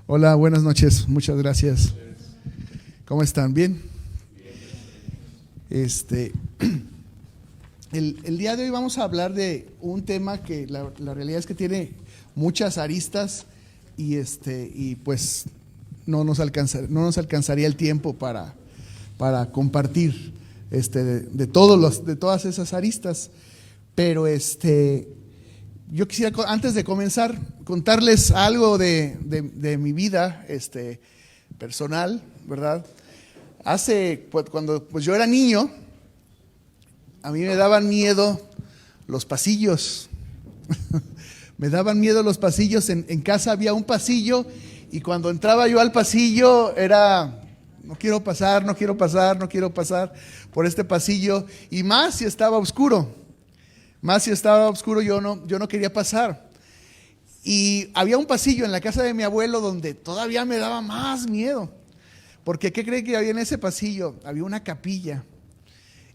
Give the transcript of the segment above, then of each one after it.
Hola, buenas noches, muchas gracias. ¿Cómo están? ¿Bien? El día de hoy vamos a hablar de un tema que la realidad es que tiene muchas aristas y pues no nos alcanzaría el tiempo para compartir de todas esas aristas. Pero yo quisiera, antes de comenzar, contarles algo de mi vida personal, ¿verdad? Cuando yo era niño, a mí me daban miedo los pasillos. Me daban miedo los pasillos. En casa había un pasillo y cuando entraba yo al pasillo era, no quiero pasar por este pasillo, y más si estaba oscuro. Yo no quería pasar. Y había un pasillo en la casa de mi abuelo donde todavía me daba más miedo. Porque ¿qué cree que había en ese pasillo? Había una capilla.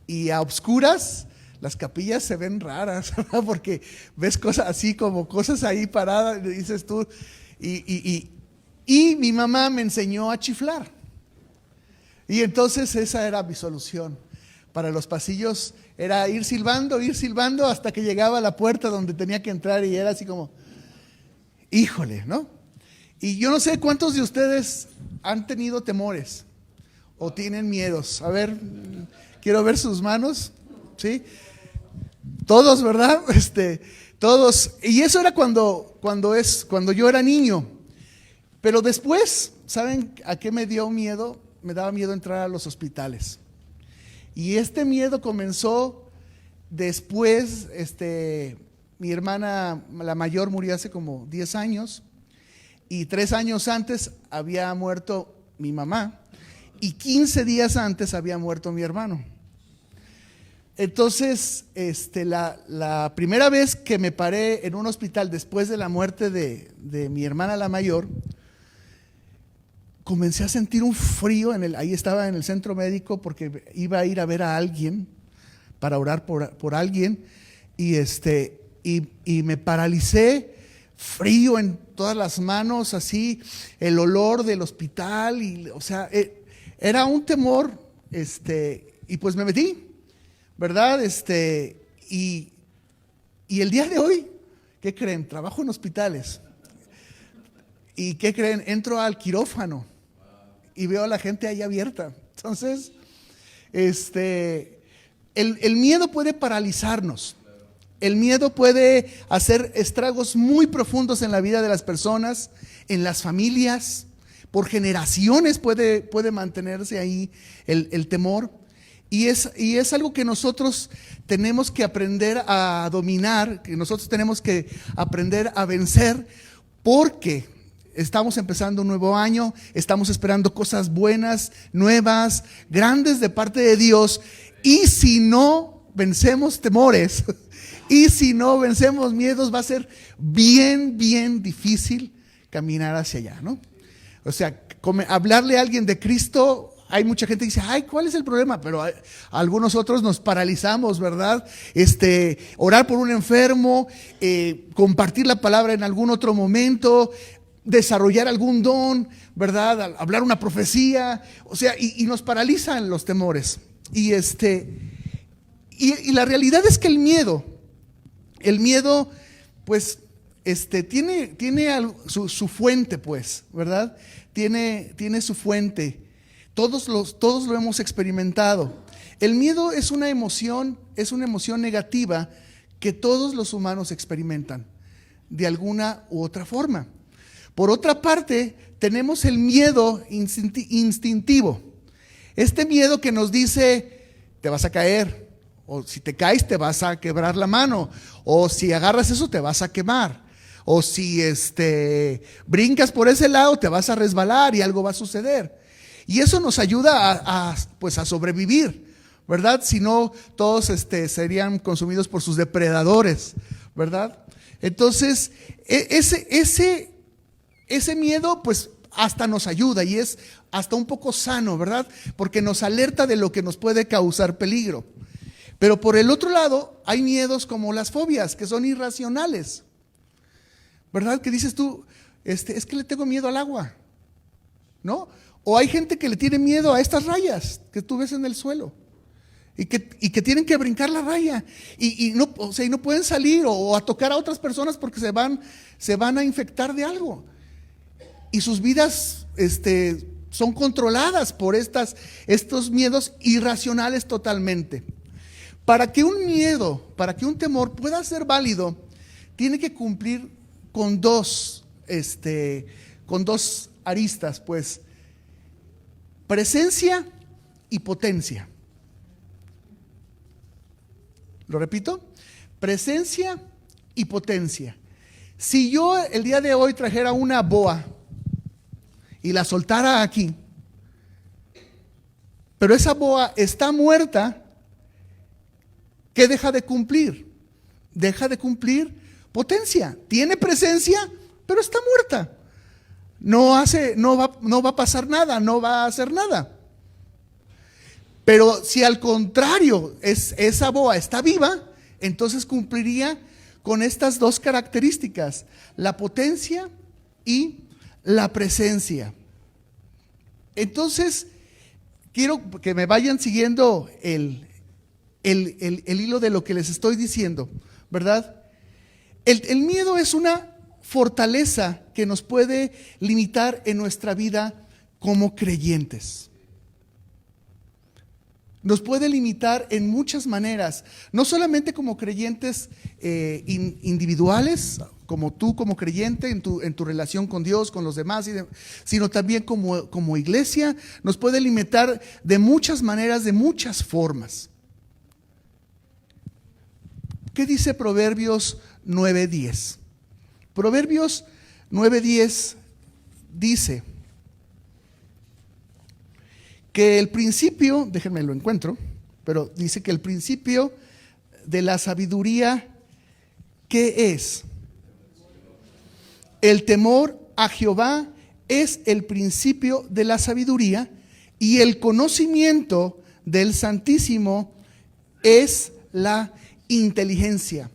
Y a oscuras, las capillas se ven raras, ¿verdad? Porque ves cosas así, como cosas ahí paradas, dices tú. Y mi mamá me enseñó a chiflar. Y entonces esa era mi solución. Para los pasillos era ir silbando hasta que llegaba a la puerta donde tenía que entrar, y era así como, híjole, ¿no? Y yo no sé cuántos de ustedes han tenido temores o tienen miedos. A ver, quiero ver sus manos, ¿sí? Todos, ¿verdad? Todos. Y eso era cuando yo era niño. Pero después, ¿saben a qué me dio miedo? Me daba miedo entrar a los hospitales. Y este miedo comenzó después. Mi hermana, la mayor, murió hace como 10 años. Y 3 años antes había muerto mi mamá. Y 15 días antes había muerto mi hermano. Entonces, la primera vez que me paré en un hospital después de la muerte de mi hermana la mayor, comencé a sentir un frío ahí estaba en el centro médico porque iba a ir a ver a alguien para orar por alguien, y me paralicé, frío en todas las manos, así, el olor del hospital, era un temor, y pues me metí, ¿verdad? Y el día de hoy, ¿qué creen? Trabajo en hospitales. ¿Y qué creen? Entro al quirófano y veo a la gente ahí abierta. Entonces, el miedo puede paralizarnos. El miedo puede hacer estragos muy profundos en la vida de las personas, en las familias. Por generaciones puede mantenerse ahí el temor. Y es algo que nosotros tenemos que aprender a dominar, que nosotros tenemos que aprender a vencer, porque estamos empezando un nuevo año, estamos esperando cosas buenas, nuevas, grandes de parte de Dios. Y si no vencemos temores, y si no vencemos miedos, va a ser bien, bien difícil caminar hacia allá, ¿no? O sea, hablarle a alguien de Cristo, hay mucha gente que dice, ay, ¿cuál es el problema? Pero algunos otros nos paralizamos, ¿verdad? Orar por un enfermo, compartir la palabra en algún otro momento, desarrollar algún don, ¿verdad? Hablar una profecía, y nos paralizan los temores. Y la realidad es que el miedo, pues, tiene su fuente, pues, ¿verdad? Tiene su fuente. Todos lo hemos experimentado. El miedo es una emoción negativa que todos los humanos experimentan de alguna u otra forma. Por otra parte, tenemos el miedo instintivo. Este miedo que nos dice, te vas a caer, o si te caes te vas a quebrar la mano, o si agarras eso te vas a quemar, o si brincas por ese lado te vas a resbalar y algo va a suceder. Y eso nos ayuda a sobrevivir, ¿verdad? Si no, todos serían consumidos por sus depredadores, ¿verdad? Entonces, ese miedo, pues, hasta nos ayuda y es hasta un poco sano, ¿verdad? Porque nos alerta de lo que nos puede causar peligro. Pero por el otro lado, hay miedos como las fobias, que son irracionales, ¿verdad? Que dices tú, es que le tengo miedo al agua, ¿no? O hay gente que le tiene miedo a estas rayas que tú ves en el suelo y que tienen que brincar la raya y no, o sea, y no pueden salir o a tocar a otras personas porque se van a infectar de algo. Y sus vidas son controladas por estos miedos irracionales totalmente. Para que un miedo, para que un temor pueda ser válido, tiene que cumplir con dos aristas, pues: presencia y potencia. Lo repito: presencia y potencia. Si yo el día de hoy trajera una boa y la soltara aquí, pero esa boa está muerta, ¿qué deja de cumplir? Deja de cumplir potencia. Tiene presencia, pero está muerta. No va a pasar nada, no va a hacer nada. Pero si al contrario esa boa está viva, entonces cumpliría con estas dos características: la potencia y la presencia. Entonces, quiero que me vayan siguiendo el hilo de lo que les estoy diciendo, ¿verdad? El miedo es una fortaleza que nos puede limitar en nuestra vida como creyentes. Nos puede limitar en muchas maneras, no solamente como creyentes individuales, como tú como creyente en tu relación con Dios, con los demás, sino también como iglesia. Nos puede limitar de muchas maneras, de muchas formas. ¿Qué dice Proverbios 9:10? Proverbios 9:10 dice que el principio, déjenme lo encuentro, pero dice que el principio de la sabiduría, ¿qué es? El temor a Jehová es el principio de la sabiduría, y el conocimiento del Santísimo es la inteligencia.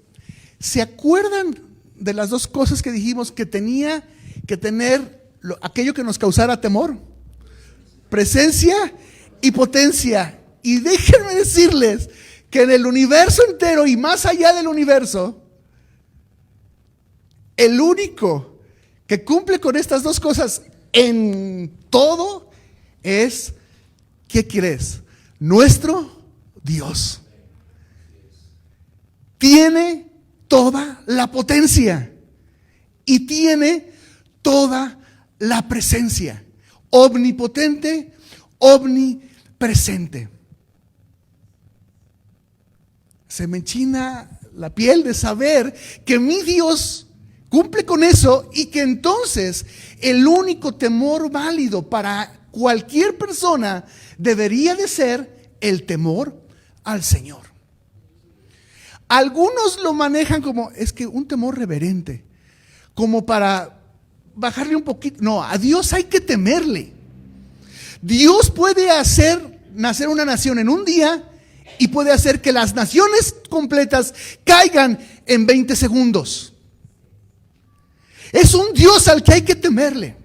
¿Se acuerdan de las dos cosas que dijimos que tenía que tener aquello que nos causara temor? Presencia y potencia. Y déjenme decirles que en el universo entero y más allá del universo, el único que cumple con estas dos cosas en todo es, ¿qué crees? Nuestro Dios. Tiene toda la potencia y tiene toda la presencia. Omnipotente, omnipresente. Se me enchina la piel de saber que mi Dios cumple con eso, y que entonces el único temor válido para cualquier persona debería de ser el temor al Señor. Algunos lo manejan como, es que un temor reverente, como para bajarle un poquito. No, a Dios hay que temerle. Dios puede hacer nacer una nación en un día y puede hacer que las naciones completas caigan en 20 segundos. Es un Dios al que hay que temerle.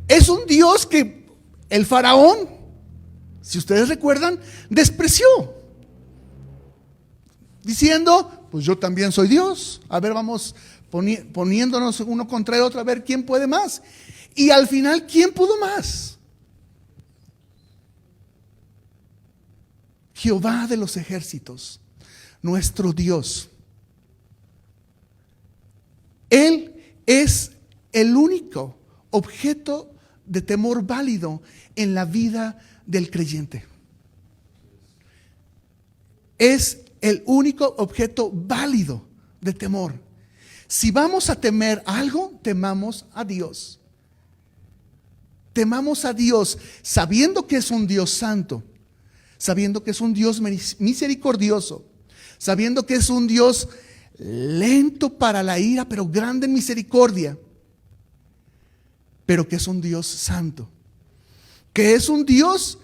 Es un Dios que el faraón, si ustedes recuerdan, despreció, diciendo, pues yo también soy Dios. A ver, vamos poniéndonos uno contra el otro, a ver quién puede más. Y al final, ¿quién pudo más? Jehová de los ejércitos, nuestro Dios. Él es el único objeto de temor válido en la vida del creyente. Es el único objeto válido de temor. Si vamos a temer algo, temamos a Dios. Temamos a Dios sabiendo que es un Dios santo, sabiendo que es un Dios misericordioso, sabiendo que es un Dios lento para la ira, pero grande en misericordia, pero que es un Dios santo, que es un Dios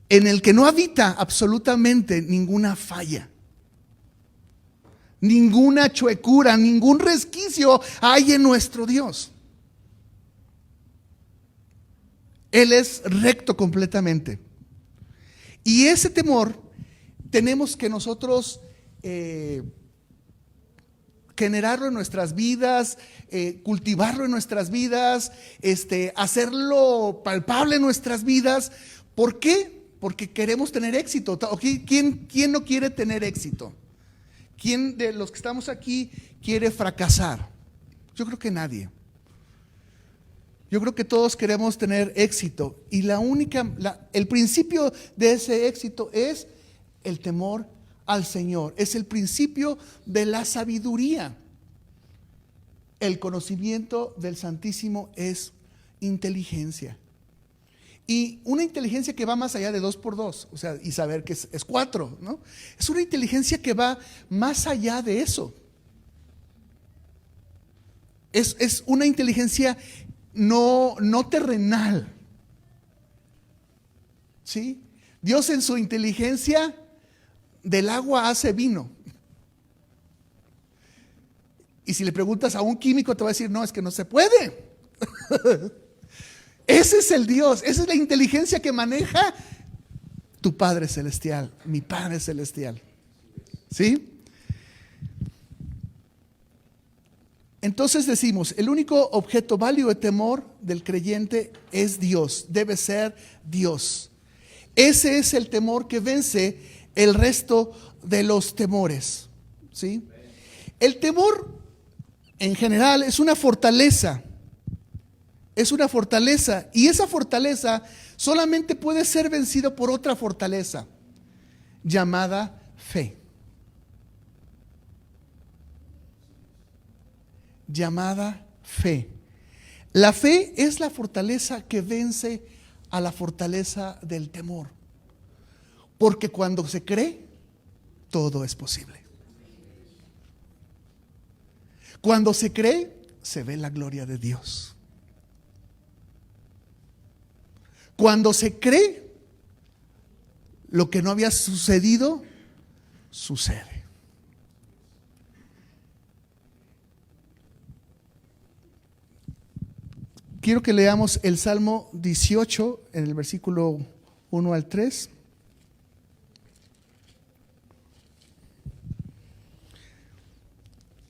en el que no habita absolutamente ninguna falla. ninguna chuecura, ningún resquicio hay en nuestro Dios. Él es recto completamente. Y ese temor tenemos que nosotros generarlo en nuestras vidas, cultivarlo en nuestras vidas, hacerlo palpable en nuestras vidas. ¿Por qué? Porque queremos tener éxito. ¿Quién no quiere tener éxito? ¿Quién de los que estamos aquí quiere fracasar? Yo creo que nadie. Yo creo que todos queremos tener éxito, y el principio de ese éxito es el temor al Señor. Es el principio de la sabiduría. El conocimiento del Santísimo es inteligencia. Y una inteligencia que va más allá de 2 por 2, o sea, y saber que es 4, ¿no? Es una inteligencia que va más allá de eso. Es una inteligencia no terrenal. ¿Sí? Dios en su inteligencia del agua hace vino. Y si le preguntas a un químico te va a decir, no, es que no se puede. Ese es el Dios, esa es la inteligencia que maneja tu Padre Celestial, mi Padre Celestial. ¿Sí? Entonces decimos, el único objeto válido de temor del creyente es Dios, debe ser Dios. Ese es el temor que vence el resto de los temores. ¿Sí? El temor en general es una fortaleza. Es una fortaleza, y esa fortaleza solamente puede ser vencido por otra fortaleza llamada fe. Llamada fe. La fe es la fortaleza que vence a la fortaleza del temor. Porque cuando se cree, todo es posible. Cuando se cree, se ve la gloria de Dios. Cuando se cree, lo que no había sucedido, sucede. Quiero que leamos el Salmo 18, en el versículo 1 al 3.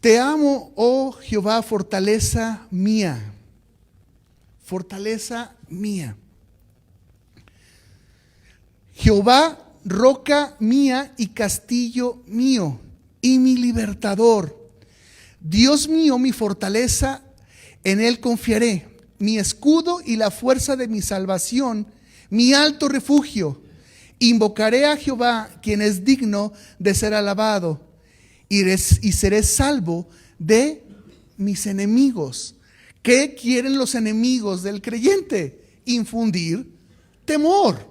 Te amo, oh Jehová, fortaleza mía. Fortaleza mía. Jehová, roca mía y castillo mío y mi libertador. Dios mío, mi fortaleza, en él confiaré. Mi escudo y la fuerza de mi salvación, mi alto refugio. Invocaré a Jehová, quien es digno de ser alabado, y seré salvo de mis enemigos. ¿Qué quieren los enemigos del creyente? Infundir temor.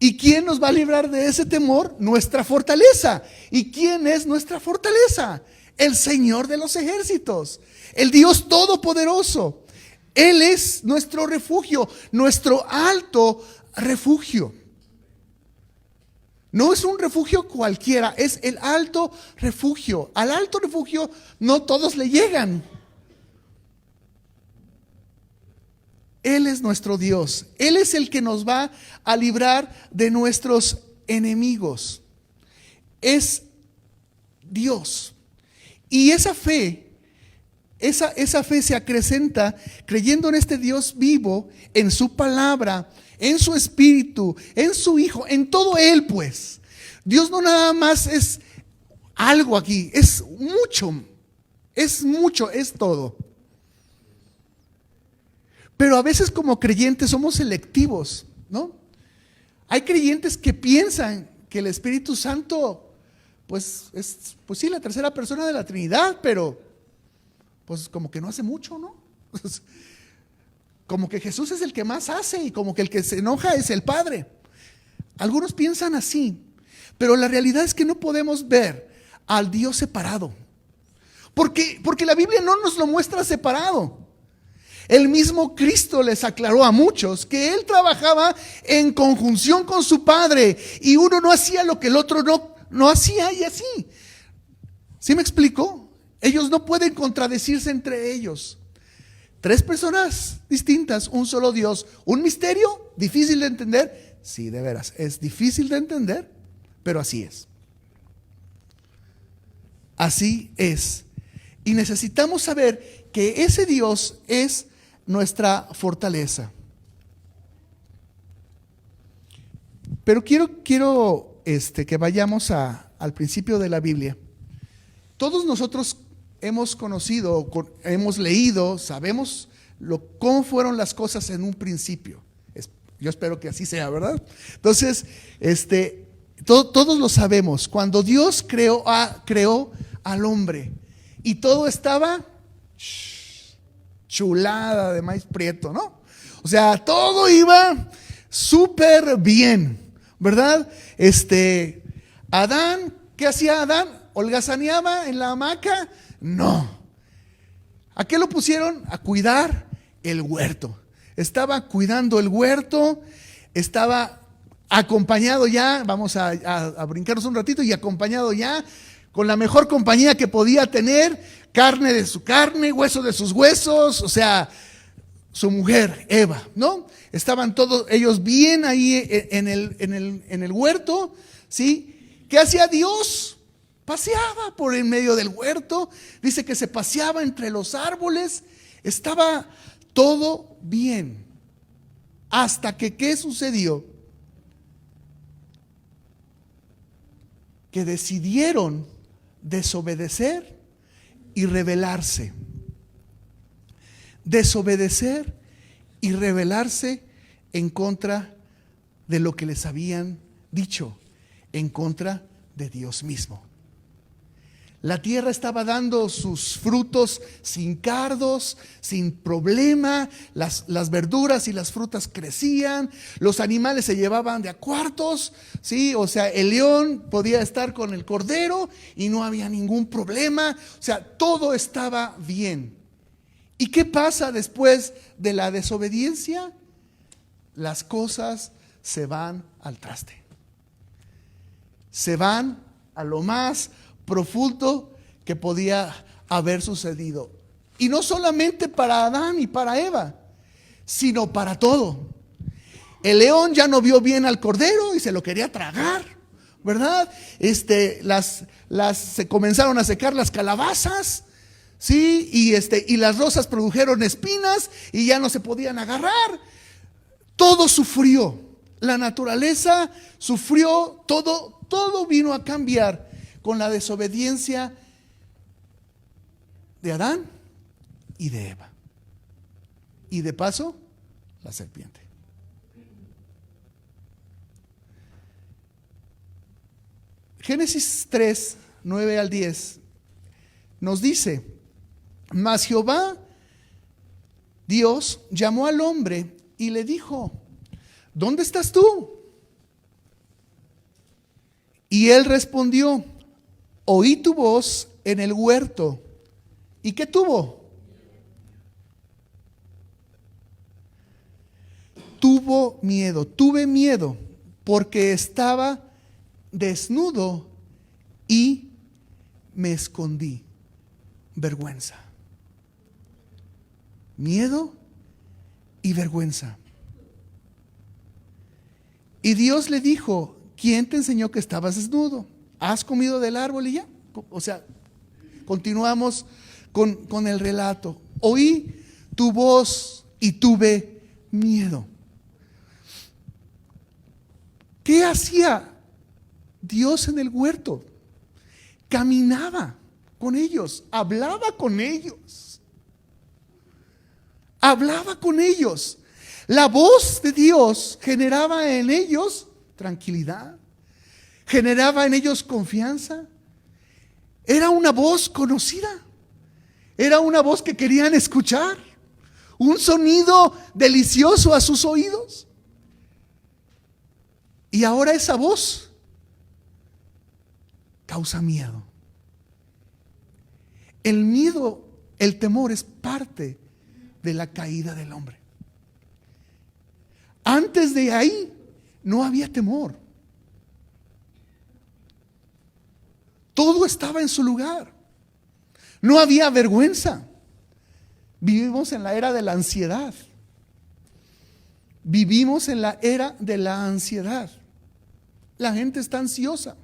¿Y quién nos va a librar de ese temor? Nuestra fortaleza. ¿Y quién es nuestra fortaleza? El Señor de los ejércitos, el Dios todopoderoso. Él es nuestro refugio, nuestro alto refugio. No es un refugio cualquiera, es el alto refugio. Al alto refugio no todos le llegan. Él es nuestro Dios. Él es el que nos va a librar de nuestros enemigos. Es Dios. Y esa fe se acrecenta creyendo en este Dios vivo, en su palabra, en su Espíritu, en su Hijo, en todo Él, pues. Dios no nada más es algo aquí, es mucho, es todo. Pero a veces como creyentes somos selectivos, ¿no? Hay creyentes que piensan que el Espíritu Santo, pues sí, la tercera persona de la Trinidad, pero pues como que no hace mucho, ¿no? Como que Jesús es el que más hace y como que el que se enoja es el Padre. Algunos piensan así, pero la realidad es que no podemos ver al Dios separado. Porque la Biblia no nos lo muestra separado. El mismo Cristo les aclaró a muchos que Él trabajaba en conjunción con su Padre y uno no hacía lo que el otro no hacía, y así. ¿Sí me explico? Ellos no pueden contradecirse entre ellos. Tres personas distintas, un solo Dios, un misterio difícil de entender. Sí, de veras, es difícil de entender, pero así es. Así es. Y necesitamos saber que ese Dios es nuestra fortaleza. Pero quiero que vayamos al principio de la Biblia. Todos nosotros hemos conocido, hemos leído, sabemos cómo fueron las cosas en un principio. Yo espero que así sea, ¿verdad? Entonces, todos lo sabemos. Cuando Dios creó al hombre y todo estaba chulada de maíz prieto, ¿no? O sea, todo iba súper bien, ¿verdad? Adán, ¿qué hacía Adán? ¿Holgazaneaba en la hamaca? No. ¿A qué lo pusieron? A cuidar el huerto. Estaba cuidando el huerto, estaba acompañado ya, vamos a brincarnos un ratito, y acompañado ya con la mejor compañía que podía tener, carne de su carne, hueso de sus huesos, o sea, su mujer, Eva, ¿no? Estaban todos ellos bien ahí en el huerto, ¿sí? ¿Qué hacía Dios? Paseaba por en medio del huerto, dice que se paseaba entre los árboles, estaba todo bien. Hasta que, ¿qué sucedió? Que decidieron desobedecer y rebelarse. Desobedecer y rebelarse en contra de lo que les habían dicho, en contra de Dios mismo. La tierra estaba dando sus frutos sin cardos, sin problema, las verduras y las frutas crecían, los animales se llevaban de a cuartos, ¿sí? O sea, el león podía estar con el cordero y no había ningún problema, o sea, todo estaba bien. ¿Y qué pasa después de la desobediencia? Las cosas se van al traste. Se van a lo más profundo que podía haber sucedido. Y no solamente para Adán y para Eva, sino para todo. El león ya no vio bien al cordero y se lo quería tragar, ¿verdad? Se comenzaron a secar las calabazas, ¿sí? Y las rosas produjeron espinas y ya no se podían agarrar. Todo sufrió. La naturaleza sufrió, todo vino a cambiar con la desobediencia de Adán y de Eva. Y de paso, la serpiente. Génesis 3, 9 al 10 nos dice: mas Jehová, Dios, llamó al hombre y le dijo: ¿dónde estás tú? Y él respondió: oí tu voz en el huerto. ¿Y qué tuvo? Tuve miedo porque estaba desnudo y me escondí. Vergüenza. Miedo y vergüenza. Y Dios le dijo: ¿quién te enseñó que estabas desnudo? ¿Has comido del árbol y ya? O sea, continuamos con el relato. Oí tu voz y tuve miedo. ¿Qué hacía Dios en el huerto? Caminaba con ellos, hablaba con ellos. Hablaba con ellos. La voz de Dios generaba en ellos tranquilidad, generaba en ellos confianza. Era una voz conocida, era una voz que querían escuchar, un sonido delicioso a sus oídos. Y ahora esa voz causa miedo. El miedo, el temor es parte de la caída del hombre. Antes de ahí no había temor. Todo estaba en su lugar. No había vergüenza. Vivimos en la era de la ansiedad. Vivimos en la era de la ansiedad. La gente está ansiosa.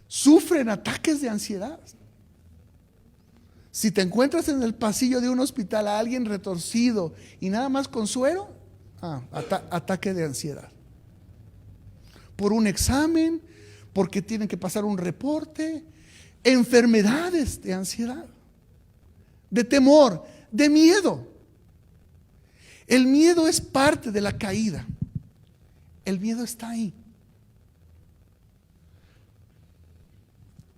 Sufren ataques de ansiedad. Si te encuentras en el pasillo de un hospital a alguien retorcido y nada más con suero, ataque de ansiedad. Por un examen, porque tienen que pasar un reporte, enfermedades de ansiedad, de temor, de miedo. El miedo es parte de la caída. El miedo está ahí.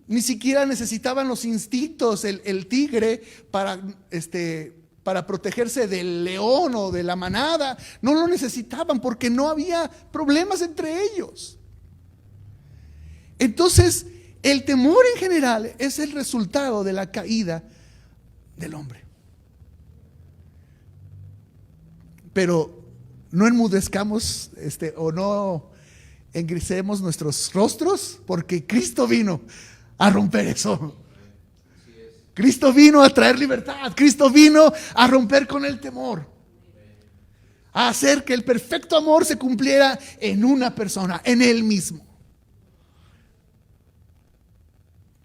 Ni siquiera necesitaban los instintos, el tigre para protegerse del león o de la manada. No lo necesitaban porque no había problemas entre ellos. Entonces, el temor en general es el resultado de la caída del hombre. Pero no enmudezcamos o no engrisemos nuestros rostros, porque Cristo vino a romper eso. Cristo vino a traer libertad. Cristo vino a romper con el temor, a hacer que el perfecto amor se cumpliera en una persona, en Él mismo.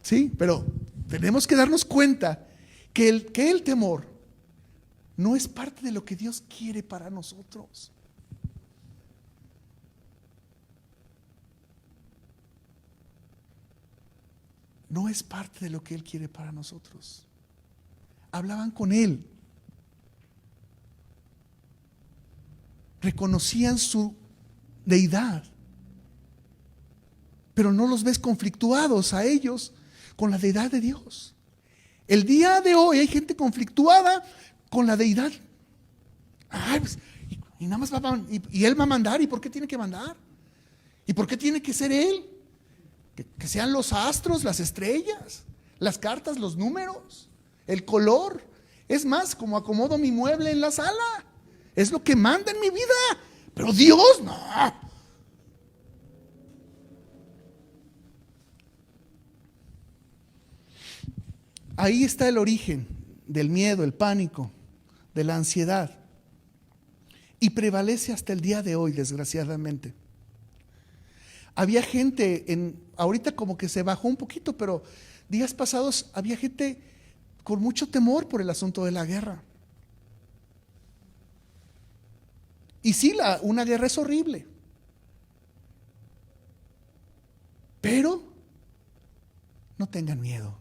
Sí, pero tenemos que darnos cuenta que el temor no es parte de lo que Dios quiere para nosotros. No es parte de lo que Él quiere para nosotros. Hablaban con Él, reconocían su deidad, pero no los ves conflictuados a ellos con la deidad de Dios. El día de hoy hay gente conflictuada con la deidad. Pues, y nada más y Él va a mandar. ¿Y por qué tiene que mandar? ¿Y por qué tiene que ser Él? Que sean los astros, las estrellas, las cartas, los números, el color. Es más, como acomodo mi mueble en la sala, es lo que manda en mi vida. Pero Dios no. Ahí está el origen del miedo, el pánico, de la ansiedad. Y prevalece hasta el día de hoy, desgraciadamente. Había gente, ahorita como que se bajó un poquito, pero días pasados había gente con mucho temor por el asunto de la guerra. Y sí, una guerra es horrible. Pero no tengan miedo,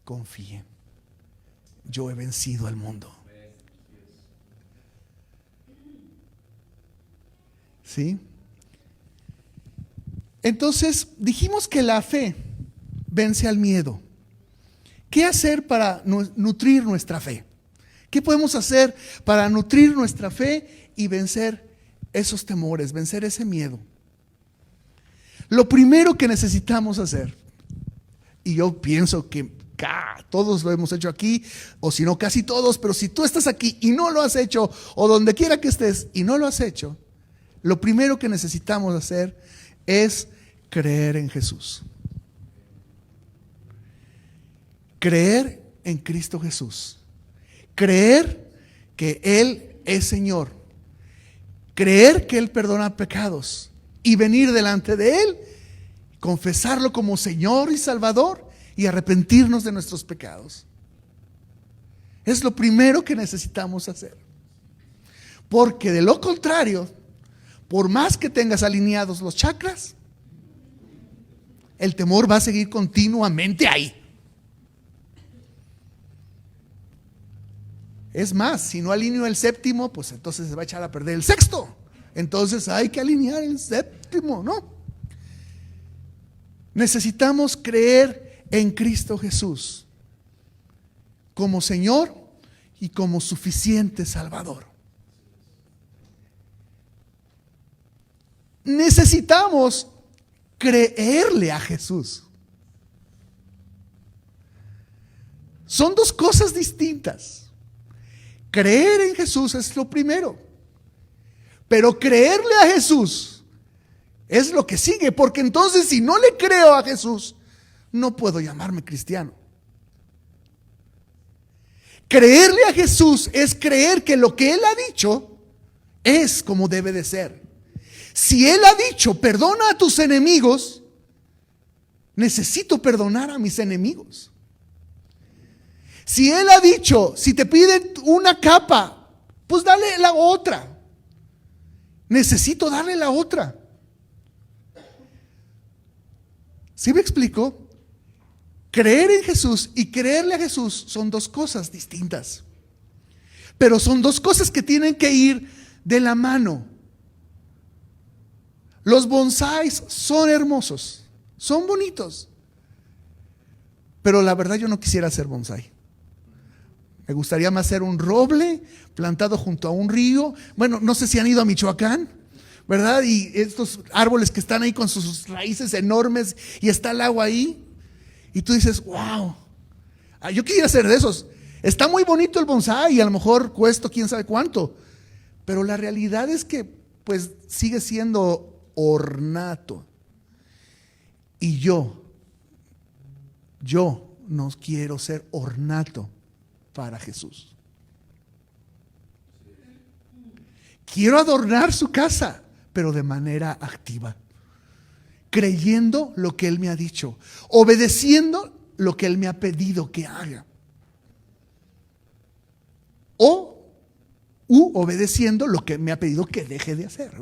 confíen. Yo he vencido al mundo. ¿Sí? Entonces dijimos que la fe vence al miedo. ¿Qué hacer para nutrir nuestra fe? ¿Qué podemos hacer para nutrir nuestra fe y vencer esos temores, vencer ese miedo? Lo primero que necesitamos hacer, y yo pienso que todos lo hemos hecho aquí, o si no casi todos, pero si tú estás aquí y no lo has hecho, o donde quiera que estés y no lo has hecho, lo primero que necesitamos hacer es creer en Jesús. Creer en Cristo Jesús. Creer que Él es Señor. Creer que Él perdona pecados. Y venir delante de Él, confesarlo como Señor y Salvador y arrepentirnos de nuestros pecados. Es lo primero que necesitamos hacer. Porque de lo contrario, por más que tengas alineados los chakras, el temor va a seguir continuamente ahí. Es más, si no alineo el séptimo, pues entonces se va a echar a perder el sexto. Entonces hay que alinear el séptimo, ¿no? Necesitamos creer en Cristo Jesús como Señor y como suficiente Salvador. Necesitamos creerle a Jesús. Son dos cosas distintas. Creer en Jesús es lo primero, pero creerle a Jesús es lo que sigue, porque entonces si no le creo a Jesús, no puedo llamarme cristiano. Creerle a Jesús es creer que lo que Él ha dicho es como debe de ser. Si Él ha dicho, perdona a tus enemigos, necesito perdonar a mis enemigos. Si Él ha dicho, si te piden una capa, pues dale la otra. Necesito darle la otra. ¿Sí me explico? Creer en Jesús y creerle a Jesús son dos cosas distintas. Pero son dos cosas que tienen que ir de la mano. Los bonsáis son hermosos, son bonitos. Pero la verdad yo no quisiera ser bonsái. Me gustaría más ser un roble plantado junto a un río. Bueno, no sé si han ido a Michoacán, ¿verdad? Y estos árboles que están ahí con sus raíces enormes y está el agua ahí. Y tú dices, wow, yo quisiera ser de esos. Está muy bonito el bonsái y a lo mejor cuesta quién sabe cuánto. Pero la realidad es que pues sigue siendo ornato. Y yo no quiero ser ornato para Jesús. Quiero adornar su casa, pero de manera activa, creyendo lo que Él me ha dicho, obedeciendo lo que Él me ha pedido que haga, o obedeciendo lo que me ha pedido que deje de hacer.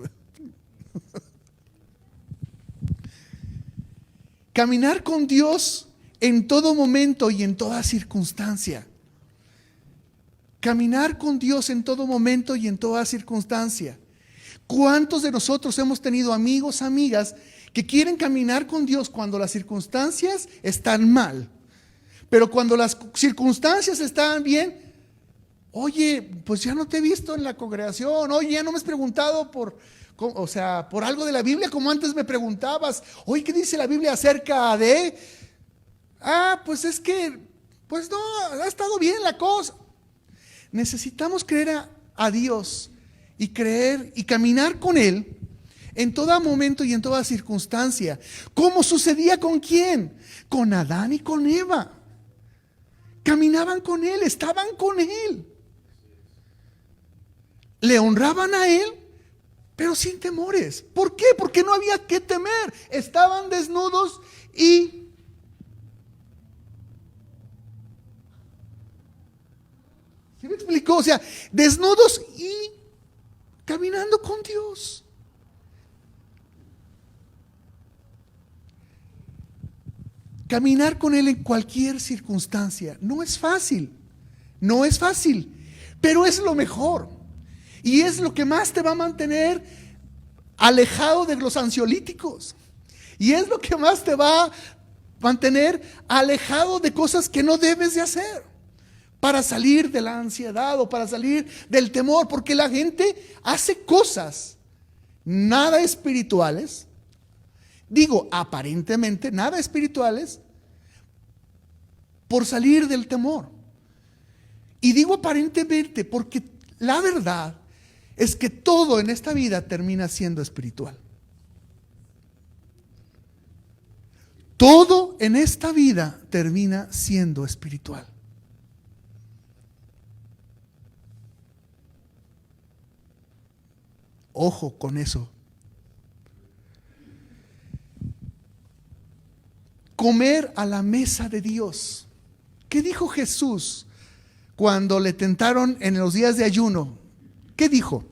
Caminar con Dios en todo momento y en toda circunstancia. Caminar con Dios en todo momento y en toda circunstancia. ¿Cuántos de nosotros hemos tenido amigos, amigas que quieren caminar con Dios cuando las circunstancias están mal? Pero cuando las circunstancias están bien, oye, pues ya no te he visto en la congregación, oye, ya no me has preguntado por algo de la Biblia como antes me preguntabas. Oye, ¿qué dice la Biblia acerca de? Pues es que, pues no, ha estado bien la cosa. Necesitamos creer a Dios y creer y caminar con Él en todo momento y en toda circunstancia. ¿Cómo sucedía con quién? Con Adán y con Eva. Caminaban con Él, estaban con Él. Le honraban a Él, pero sin temores. ¿Por qué? Porque no había que temer. Estaban desnudos y ¿sí me explicó? O sea, desnudos y caminando con Dios. Caminar con Él en cualquier circunstancia. No es fácil, pero es lo mejor. Y es lo que más te va a mantener alejado de los ansiolíticos. Y es lo que más te va a mantener alejado de cosas que no debes de hacer. Para salir de la ansiedad o para salir del temor, porque la gente hace cosas nada espirituales, digo aparentemente nada espirituales, por salir del temor. Y digo aparentemente porque la verdad es que todo en esta vida termina siendo espiritual. Todo en esta vida termina siendo espiritual. Ojo con eso. Comer a la mesa de Dios. ¿Qué dijo Jesús cuando le tentaron en los días de ayuno? ¿Qué dijo?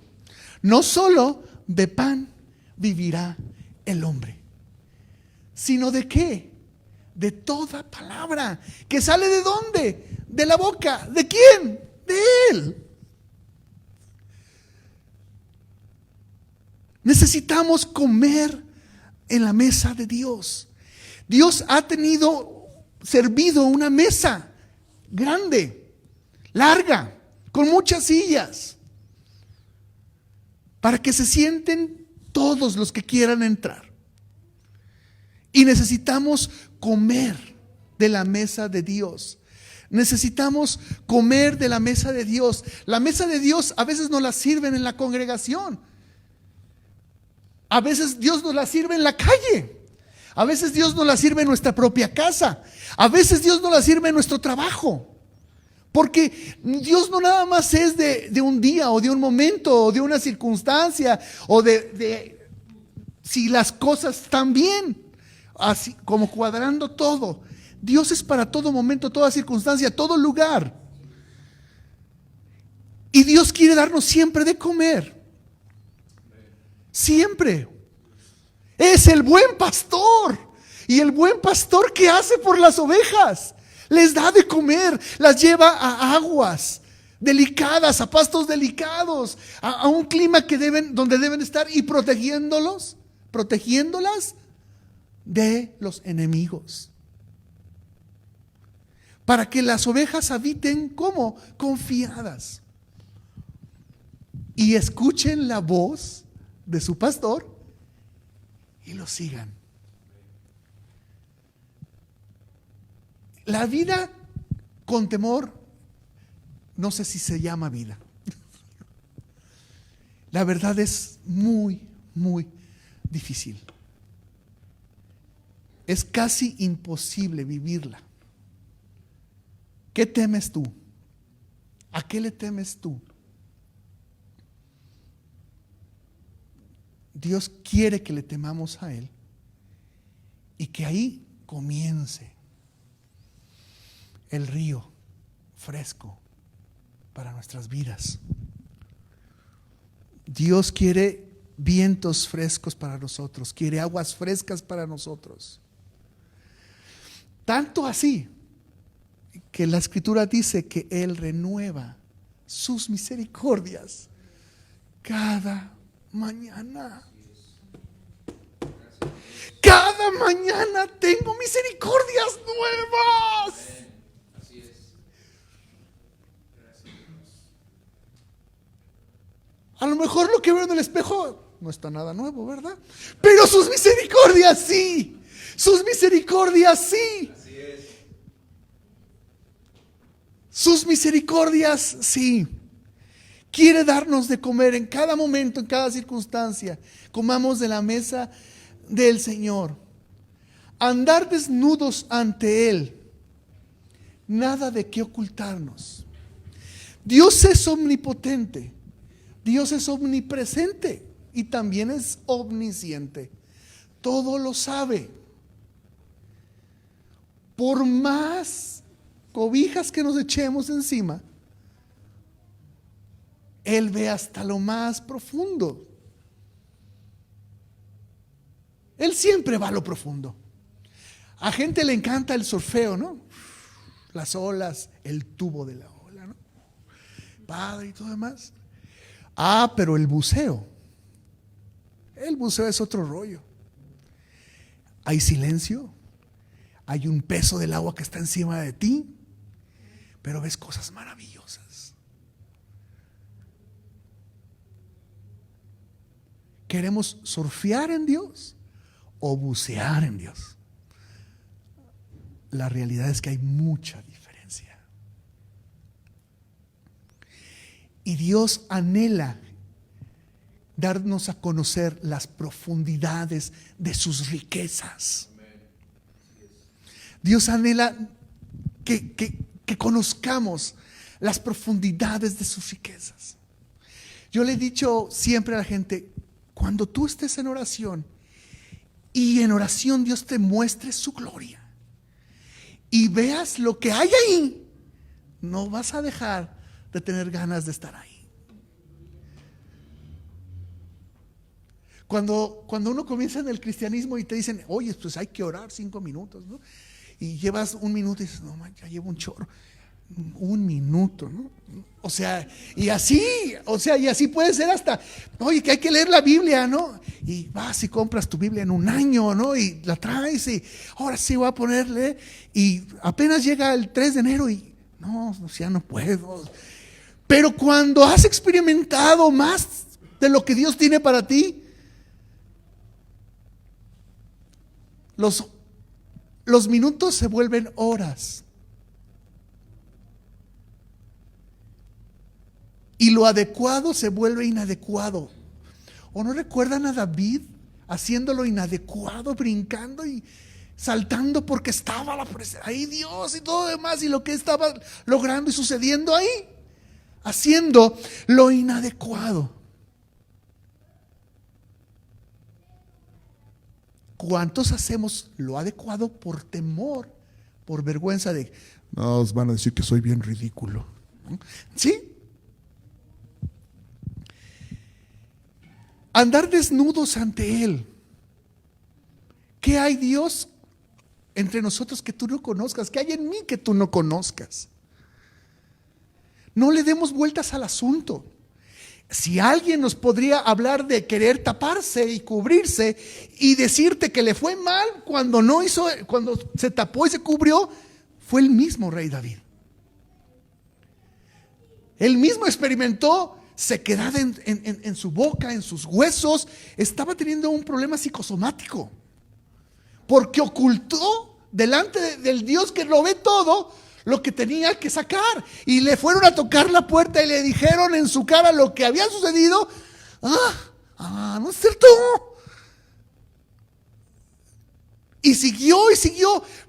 No solo de pan vivirá el hombre, sino de qué? De toda palabra que sale ¿de dónde? De la boca. ¿De quién? De Él. Necesitamos comer en la mesa de Dios. Dios ha servido una mesa grande, larga, con muchas sillas, para que se sienten todos los que quieran entrar. Y necesitamos comer de la mesa de Dios. Necesitamos comer de la mesa de Dios. La mesa de Dios a veces nos la sirven en la congregación. A veces Dios nos la sirve en la calle. A veces Dios nos la sirve en nuestra propia casa. A veces Dios nos la sirve en nuestro trabajo. Porque Dios no nada más es de un día o de un momento o de una circunstancia o de si las cosas están bien, así como cuadrando todo. Dios es para todo momento, toda circunstancia, todo lugar. Y Dios quiere darnos siempre de comer. Siempre. Es el buen pastor. Y el buen pastor, ¿qué hace por las ovejas? Les da de comer, las lleva a aguas delicadas, a pastos delicados, a un clima donde deben estar y protegiéndolas de los enemigos. Para que las ovejas habiten como confiadas y escuchen la voz de su pastor y lo sigan. La vida con temor, no sé si se llama vida. La verdad es muy, muy difícil. Es casi imposible vivirla. ¿Qué temes tú? ¿A qué le temes tú? Dios quiere que le temamos a Él y que ahí comience el río fresco para nuestras vidas. Dios quiere vientos frescos para nosotros, quiere aguas frescas para nosotros. Tanto así que la Escritura dice que Él renueva sus misericordias cada mañana. Cada mañana tengo misericordias nuevas. A lo mejor lo que veo en el espejo no está nada nuevo, ¿verdad? Pero sus misericordias sí. Sus misericordias sí. Sus misericordias sí. Quiere darnos de comer en cada momento, en cada circunstancia. Comamos de la mesa del Señor. Andar desnudos ante Él. Nada de qué ocultarnos. Dios es omnipotente. Dios es omnipresente y también es omnisciente. Todo lo sabe. Por más cobijas que nos echemos encima, Él ve hasta lo más profundo. Él siempre va a lo profundo. A gente le encanta el surfeo, ¿no? Las olas, el tubo de la ola, ¿no? Padre y todo demás. Pero el buceo es otro rollo. Hay silencio, hay un peso del agua que está encima de ti, pero ves cosas maravillosas. ¿Queremos surfear en Dios o bucear en Dios? La realidad es que hay mucha diferencia. Y Dios anhela darnos a conocer las profundidades de sus riquezas. Dios anhela que conozcamos las profundidades de sus riquezas. Yo le he dicho siempre a la gente, cuando tú estés en oración y en oración Dios te muestre su gloria y veas lo que hay ahí, no vas a dejar de tener ganas de estar ahí. Cuando uno comienza en el cristianismo y te dicen, oye, pues hay que orar 5 minutos, ¿no? Y llevas 1 minuto y dices, no, man, ya llevo un chorro. 1 minuto, ¿no? O sea, y así puede ser hasta, oye, que hay que leer la Biblia, ¿no? Y vas y compras tu Biblia en 1 año, ¿no? Y la traes y ahora sí voy a ponerle. Y apenas llega el 3 de enero y no, ya no puedo. Pero cuando has experimentado más de lo que Dios tiene para ti, los minutos se vuelven horas. Y lo adecuado se vuelve inadecuado. ¿O no recuerdan a David haciendo lo inadecuado, brincando y saltando porque estaba ahí Dios y todo lo demás, y lo que estaba logrando y sucediendo ahí, haciendo lo inadecuado. ¿Cuántos hacemos lo adecuado por temor, por vergüenza de, no, os van a decir que soy bien ridículo? ¿Sí? Andar desnudos ante Él. ¿Qué hay, Dios, entre nosotros que tú no conozcas? ¿Qué hay en mí que tú no conozcas? No le demos vueltas al asunto. Si alguien nos podría hablar de querer taparse y cubrirse y decirte que le fue mal cuando no hizo, cuando se tapó y se cubrió, fue el mismo rey David. Él mismo experimentó sequedad en su boca, en sus huesos. Estaba teniendo un problema psicosomático porque ocultó delante del Dios que lo ve todo lo que tenía que sacar, y le fueron a tocar la puerta y le dijeron en su cara lo que había sucedido. No es cierto. Y siguió,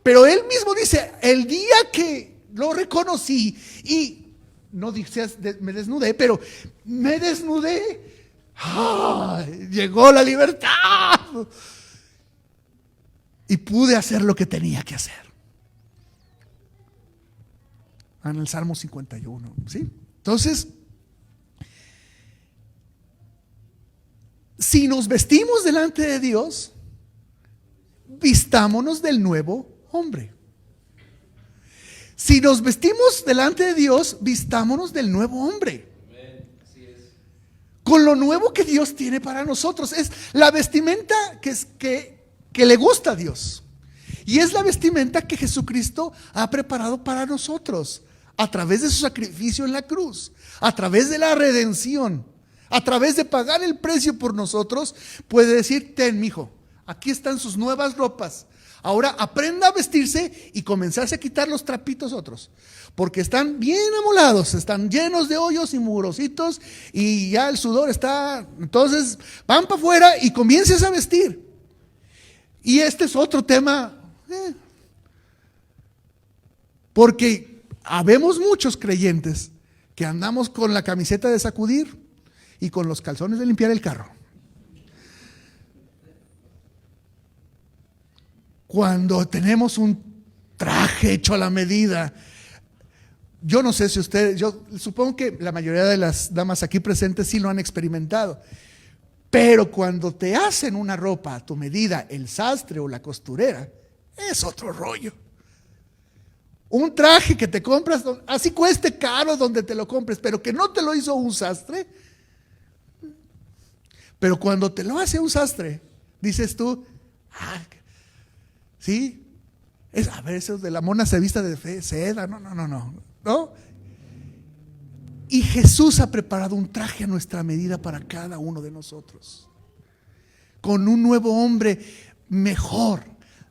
pero él mismo dice, el día que lo reconocí y no dice me desnudé, pero me desnudé, llegó la libertad y pude hacer lo que tenía que hacer. En el Salmo 51, ¿sí? Entonces, si nos vestimos delante de Dios, vistámonos del nuevo hombre. Si nos vestimos delante de Dios, vistámonos del nuevo hombre. Con lo nuevo que Dios tiene para nosotros. Es la vestimenta que le gusta a Dios. Y es la vestimenta que Jesucristo ha preparado para nosotros, a través de su sacrificio en la cruz, a través de la redención, a través de pagar el precio por nosotros. Puede decir, ten, mijo, aquí están sus nuevas ropas. Ahora aprenda a vestirse y comenzarse a quitar los trapitos otros, porque están bien amolados, están llenos de hoyos y mugrositos, y ya el sudor está. Entonces van para afuera y comiences a vestir. Y este es otro tema, porque habemos muchos creyentes que andamos con la camiseta de sacudir y con los calzones de limpiar el carro. Cuando tenemos un traje hecho a la medida, yo no sé si ustedes, yo supongo que la mayoría de las damas aquí presentes sí lo han experimentado, pero cuando te hacen una ropa a tu medida, el sastre o la costurera, es otro rollo. Un traje que te compras, así cueste caro donde te lo compres, pero que no te lo hizo un sastre. Pero cuando te lo hace un sastre, dices tú, ¿sí? A ver, eso de la mona se vista de seda, no. Y Jesús ha preparado un traje a nuestra medida para cada uno de nosotros, con un nuevo hombre mejor,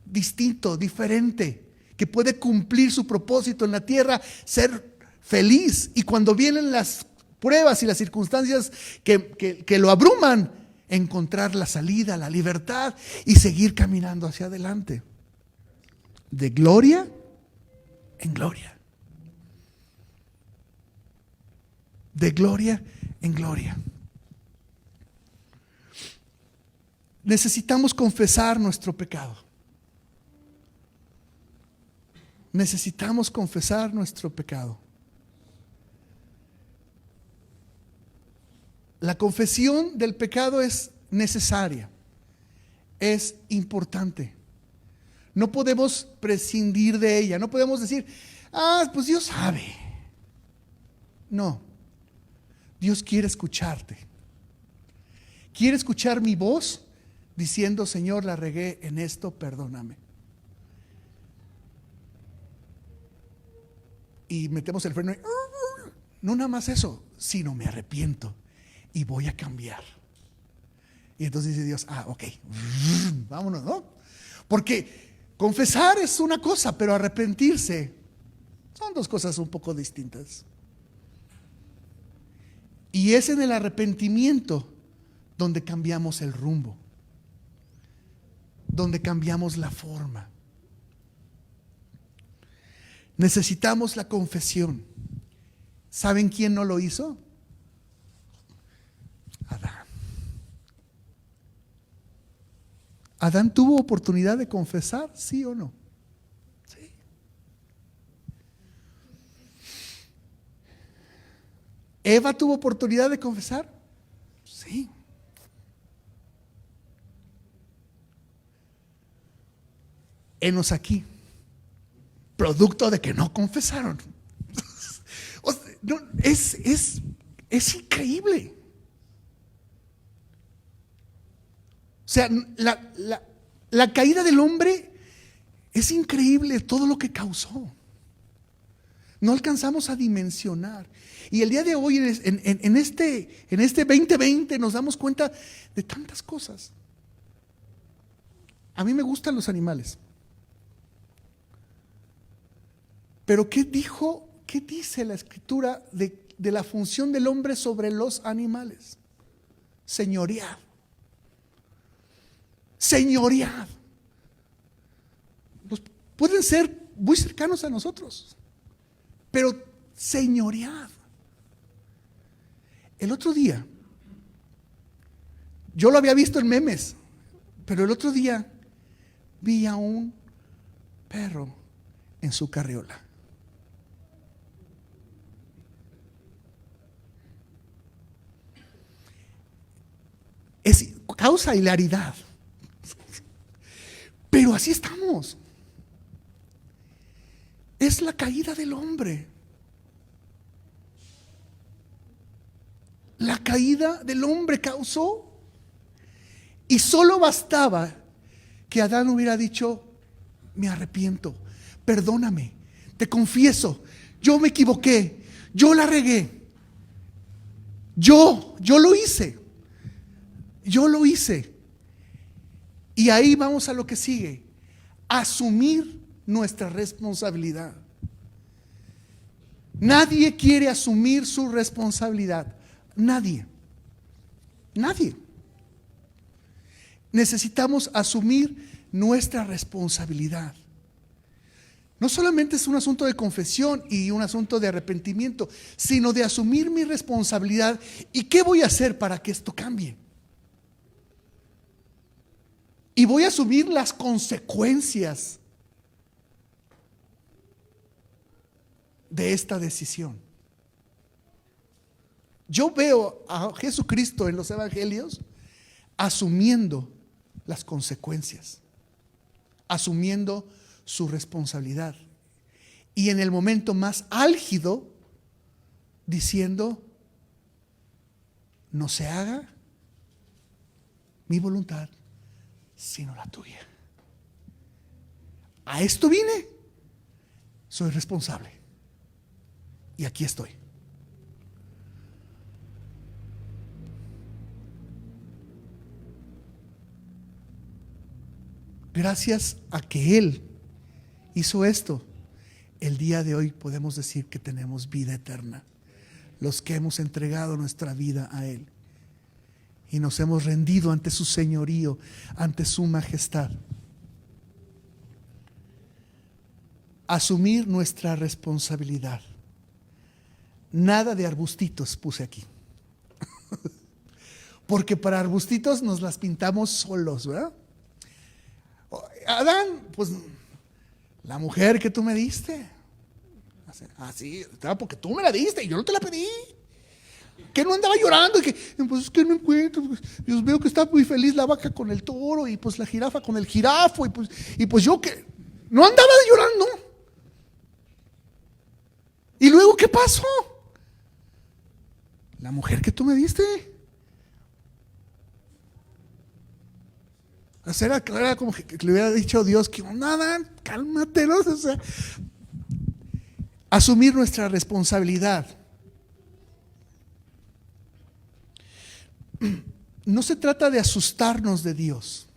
distinto, diferente, que puede cumplir su propósito en la tierra, ser feliz, y cuando vienen las pruebas y las circunstancias que lo abruman, encontrar la salida, la libertad y seguir caminando hacia adelante, de gloria en gloria, de gloria en gloria. Necesitamos confesar nuestro pecado. Necesitamos confesar nuestro pecado. La confesión del pecado es necesaria, es importante. No podemos prescindir de ella. No podemos decir, pues Dios sabe. No, Dios quiere escucharte. Quiere escuchar mi voz diciendo, Señor, la regué en esto, perdóname. Y metemos el freno y, no nada más eso, sino me arrepiento y voy a cambiar. Y entonces dice Dios, ok, vámonos, ¿no? Porque confesar es una cosa, pero arrepentirse son dos cosas un poco distintas. Y es en el arrepentimiento donde cambiamos el rumbo. donde cambiamos la forma. Necesitamos la confesión. ¿Saben quién no lo hizo? Adán. ¿Adán tuvo oportunidad de confesar? ¿Sí o no? Sí. ¿Eva tuvo oportunidad de confesar? Sí. Henos aquí, producto de que no confesaron. O sea, no, es increíble. O sea, la caída del hombre es increíble, todo lo que causó. No alcanzamos a dimensionar. Y el día de hoy, en este 2020, nos damos cuenta de tantas cosas. A mí me gustan los animales. Pero ¿qué dice la Escritura de la función del hombre sobre los animales? Señorear. Señorear. Pues pueden ser muy cercanos a nosotros, pero señorear. El otro día, yo lo había visto en memes, pero el otro día vi a un perro en su carriola. Causa hilaridad. Pero así estamos. Es la caída del hombre. La caída del hombre causó. Y solo bastaba que Adán hubiera dicho: me arrepiento, perdóname, te confieso, yo me equivoqué, yo la regué. Yo lo hice. Yo lo hice. Y ahí vamos a lo que sigue. Asumir nuestra responsabilidad. Nadie quiere asumir su responsabilidad. Nadie. Nadie. Necesitamos asumir nuestra responsabilidad. No solamente es un asunto de confesión y un asunto de arrepentimiento, sino de asumir mi responsabilidad. ¿Y qué voy a hacer para que esto cambie? Y voy a asumir las consecuencias de esta decisión. Yo veo a Jesucristo en los evangelios asumiendo las consecuencias, asumiendo su responsabilidad. Y en el momento más álgido, diciendo: no se haga mi voluntad, sino la tuya. A esto vine, soy responsable. Y aquí estoy. Gracias a que Él hizo esto, el día de hoy podemos decir que tenemos vida eterna. Los que hemos entregado nuestra vida a Él y nos hemos rendido ante su señorío, ante su majestad. Asumir nuestra responsabilidad. Nada de arbustitos puse aquí. Porque para arbustitos nos las pintamos solos, ¿verdad? Adán, pues la mujer que tú me diste. Así, porque tú me la diste y yo no te la pedí. Que no andaba llorando y que, pues es que no encuentro, pues, yo veo que está muy feliz la vaca con el toro y pues la jirafa con el jirafo y pues yo que no andaba llorando. ¿Y luego qué pasó? La mujer que tú me diste. O sea, era como que le hubiera dicho a Dios que nada, cálmate, ¿no? O sea, asumir nuestra responsabilidad. No se trata de asustarnos de Dios.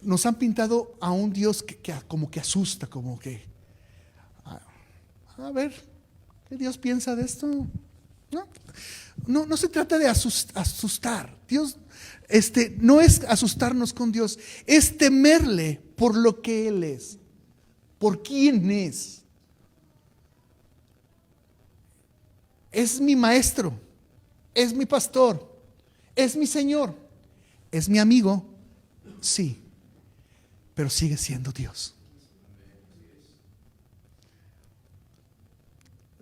Nos han pintado a un Dios que como que asusta, como que a ver, ¿qué Dios piensa de esto? ¿No? no se trata de asustar. Dios, no es asustarnos con Dios, es temerle por lo que Él es, por quién es. Es mi maestro, es mi pastor, es mi Señor, es mi amigo, sí, pero sigue siendo Dios.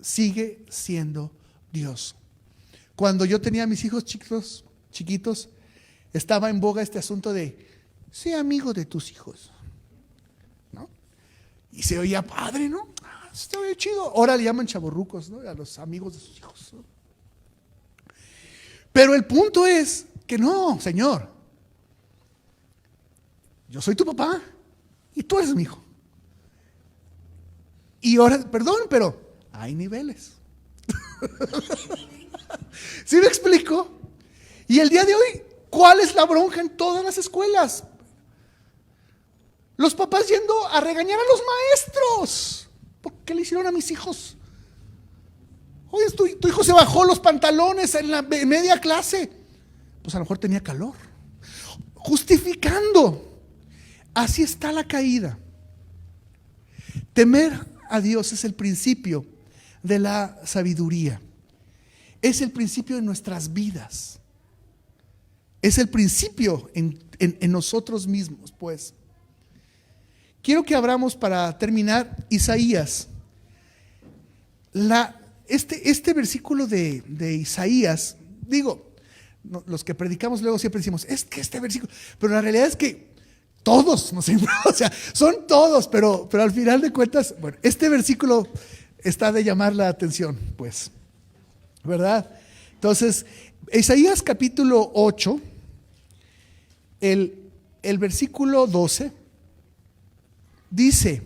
Sigue siendo Dios. Cuando yo tenía a mis hijos chiquitos, estaba en boga este asunto de sé amigo de tus hijos, ¿no? Y se oía padre, ¿no? Está bien chido. Ahora le llaman chavorrucos, ¿no? A los amigos de sus hijos, ¿no? Pero el punto es que no, Señor, yo soy tu papá y tú eres mi hijo. Y ahora, perdón, pero hay niveles. ¿Sí me explico? Y el día de hoy, ¿cuál es la bronca en todas las escuelas? Los papás yendo a regañar a los maestros. ¿Por qué le hicieron a mis hijos? Oye, tu hijo se bajó los pantalones en la media clase. Pues a lo mejor tenía calor. Justificando. Así está la caída. Temer a Dios es el principio de la sabiduría. Es el principio de nuestras vidas. Es el principio en nosotros mismos, pues. Quiero que abramos para terminar Isaías. Este versículo de Isaías, digo, los que predicamos luego siempre decimos, es que este versículo, pero la realidad es que todos, no sé, o sea, son todos, pero al final de cuentas, bueno, este versículo está de llamar la atención, pues, ¿verdad? Entonces, Isaías capítulo 8, el versículo 12, dice: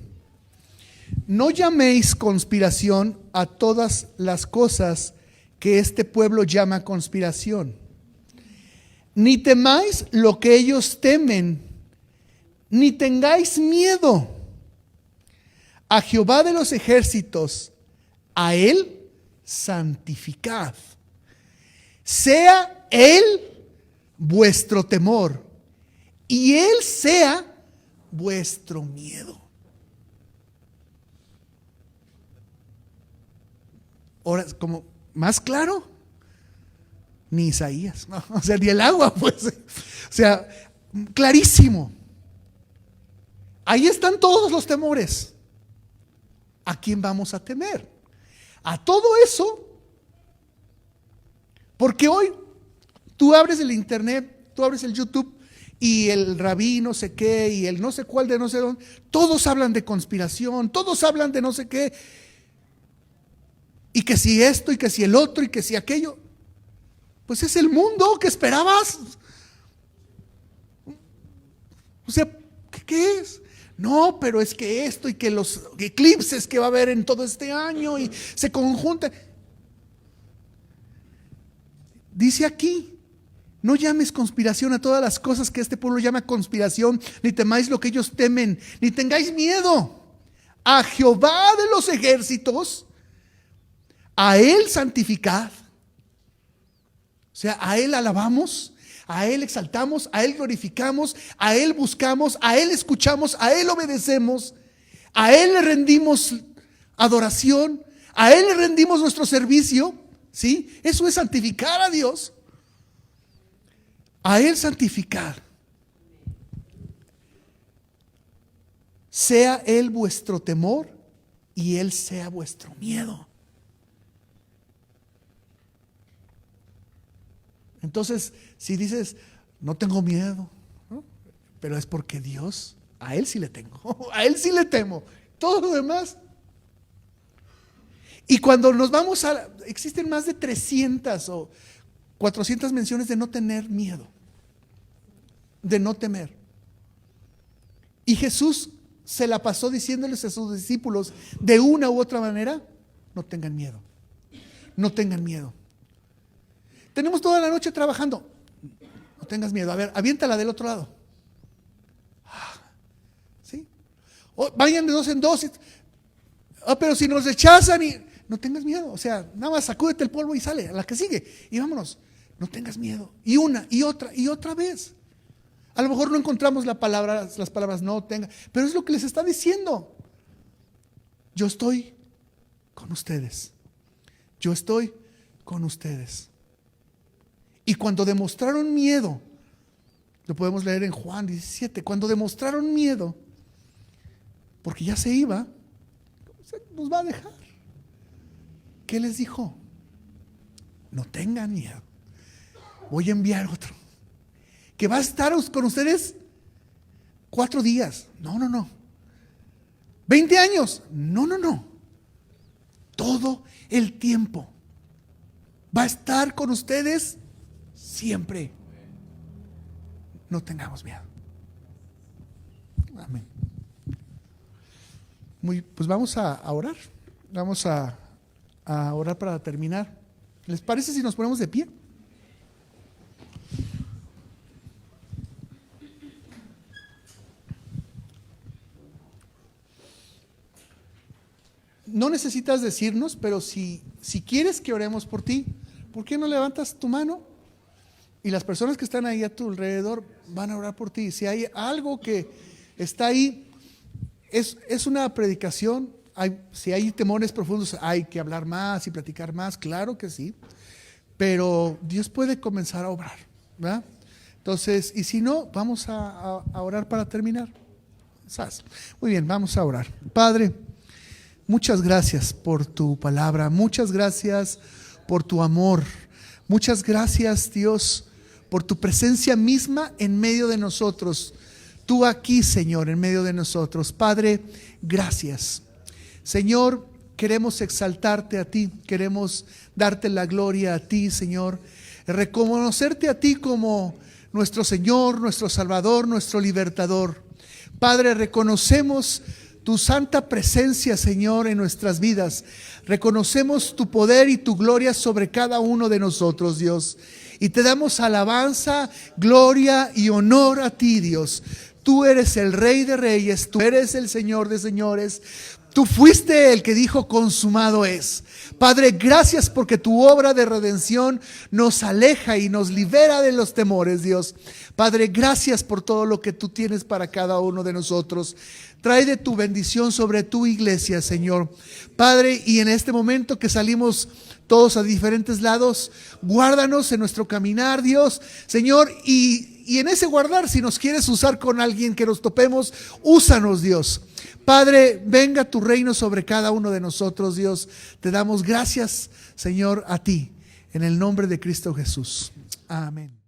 no llaméis conspiración a todas las cosas que este pueblo llama conspiración, ni temáis lo que ellos temen, ni tengáis miedo. A Jehová de los ejércitos, a Él santificad. Sea Él vuestro temor, y Él sea vuestro miedo. Ahora, como más claro, ni Isaías, ¿no? O sea, ni el agua, pues. O sea, clarísimo. Ahí están todos los temores. ¿A quién vamos a temer? A todo eso. Porque hoy tú abres el internet, tú abres el YouTube y el rabí no sé qué y el no sé cuál de no sé dónde, todos hablan de conspiración, todos hablan de no sé qué, y que si esto y que si el otro y que si aquello. Pues es el mundo que esperabas. O sea, ¿qué es? No, pero es que esto y que los eclipses que va a haber en todo este año y se conjuntan. Dice aquí: no llames conspiración a todas las cosas que este pueblo llama conspiración, ni temáis lo que ellos temen, ni tengáis miedo. A Jehová de los ejércitos, a Él santificad. O sea, a Él alabamos, a Él exaltamos, a Él glorificamos, a Él buscamos, a Él escuchamos, a Él obedecemos, a Él le rendimos adoración, a Él le rendimos nuestro servicio. ¿Sí? Eso es santificar a Dios. A Él santificar. Sea Él vuestro temor y Él sea vuestro miedo. Entonces, si dices, no tengo miedo, ¿no? Pero es porque Dios, a Él sí le tengo, a Él sí le temo. Todo lo demás. Y cuando nos vamos existen más de 300 o 400 menciones de no tener miedo, de no temer. Y Jesús se la pasó diciéndoles a sus discípulos de una u otra manera: no tengan miedo, no tengan miedo. Tenemos toda la noche trabajando, no tengas miedo. A ver, aviéntala del otro lado. ¿Sí? O vayan de dos en dos. Pero si nos rechazan y no tengas miedo. O sea, nada más sacúdete el polvo y sale a la que sigue y vámonos. No tengas miedo. Y una y otra vez. A lo mejor no encontramos las palabras no tenga, pero es lo que les está diciendo. Yo estoy con ustedes. Yo estoy con ustedes. Y cuando demostraron miedo, lo podemos leer en Juan 17, cuando demostraron miedo, porque ya se iba, nos va a dejar. ¿Qué les dijo? No tengan miedo. Voy a enviar otro, que va a estar con ustedes 4 días. No. 20 años. No. Todo el tiempo. Va a estar con ustedes siempre. No tengamos miedo. Amén. Pues vamos a orar. Vamos a orar para terminar. ¿Les parece si nos ponemos de pie? No necesitas decirnos, pero si quieres que oremos por ti, ¿por qué no levantas tu mano? Y las personas que están ahí a tu alrededor van a orar por ti. Si hay algo que está ahí, es una predicación. Si hay temores profundos, hay que hablar más y platicar más, claro que sí. Pero Dios puede comenzar a obrar, ¿verdad? Entonces, y si no, vamos a orar para terminar. Muy bien, vamos a orar. Padre, muchas gracias por tu palabra, muchas gracias por tu amor, muchas gracias, Dios, por tu presencia misma en medio de nosotros. Tú aquí, Señor, en medio de nosotros. Padre, gracias. Señor, queremos exaltarte a ti, queremos darte la gloria a ti, Señor, reconocerte a ti como nuestro Señor, nuestro Salvador, nuestro Libertador. Padre, reconocemos tu santa presencia, Señor, en nuestras vidas. Reconocemos tu poder y tu gloria sobre cada uno de nosotros, Dios. Y te damos alabanza, gloria y honor a ti, Dios. Tú eres el Rey de Reyes, tú eres el Señor de Señores. Tú fuiste el que dijo consumado es. Padre, gracias porque tu obra de redención nos aleja y nos libera de los temores, Dios. Padre, gracias por todo lo que tú tienes para cada uno de nosotros. Trae de tu bendición sobre tu iglesia, Señor. Padre, y en este momento que salimos todos a diferentes lados, guárdanos en nuestro caminar, Dios, Señor, y en ese guardar, si nos quieres usar con alguien que nos topemos, úsanos, Dios. Padre, venga tu reino sobre cada uno de nosotros, Dios. Te damos gracias, Señor, a ti, en el nombre de Cristo Jesús. Amén.